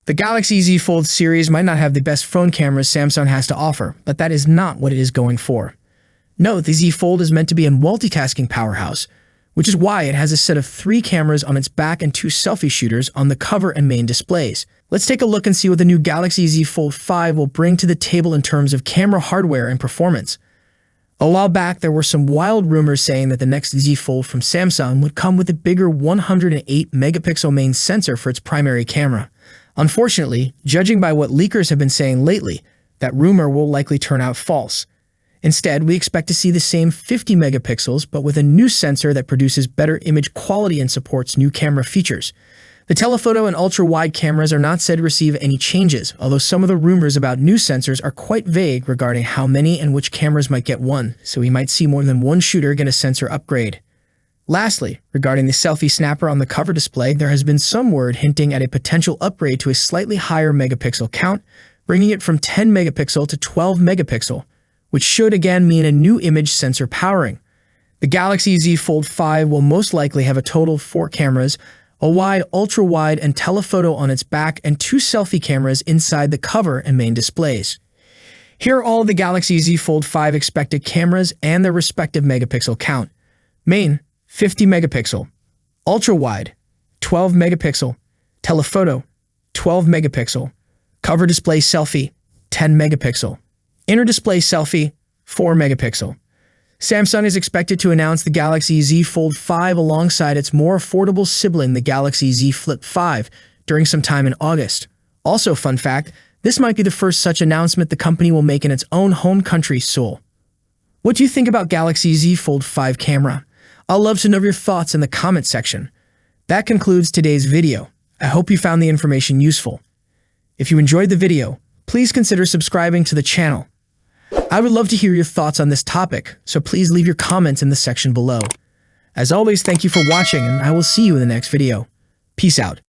The Galaxy Z Fold series might not have the best phone cameras Samsung has to offer, but that is not what it is going for. Note, the Z Fold is meant to be a multitasking powerhouse, which is why it has a set of 3 cameras on its back and 2 selfie shooters on the cover and main displays. Let's take a look and see what the new Galaxy Z Fold 5 will bring to the table in terms of camera hardware and performance. A while back, there were some wild rumors saying that the next Z Fold from Samsung would come with a bigger 108-megapixel main sensor for its primary camera. Unfortunately, judging by what leakers have been saying lately, that rumor will likely turn out false. Instead, we expect to see the same 50 megapixels, but with a new sensor that produces better image quality and supports new camera features. The telephoto and ultra-wide cameras are not said to receive any changes, although some of the rumors about new sensors are quite vague regarding how many and which cameras might get one, so we might see more than one shooter get a sensor upgrade. Lastly, regarding the selfie snapper on the cover display, there has been some word hinting at a potential upgrade to a slightly higher megapixel count, bringing it from 10 megapixel to 12 megapixel, which should again mean a new image sensor powering. The Galaxy Z Fold 5 will most likely have a total of 4 cameras, a wide, ultra-wide, and telephoto on its back, and 2 selfie cameras inside the cover and main displays. Here are all of the Galaxy Z Fold 5 expected cameras and their respective megapixel count. Main, 50 megapixel. Ultra-wide, 12 megapixel. Telephoto, 12 megapixel. Cover display selfie, 10 megapixel. Inner display selfie, 4 megapixel. Samsung is expected to announce the Galaxy Z Fold 5 alongside its more affordable sibling, the Galaxy Z Flip 5, during some time in August. Also, fun fact, this might be the first such announcement the company will make in its own home country, Seoul. What do you think about Galaxy Z Fold 5 camera? I'd love to know your thoughts in the comment section. That concludes today's video. I hope you found the information useful. If you enjoyed the video, please consider subscribing to the channel. I would love to hear your thoughts on this topic, so please leave your comments in the section below. As always, thank you for watching, and I will see you in the next video. Peace out.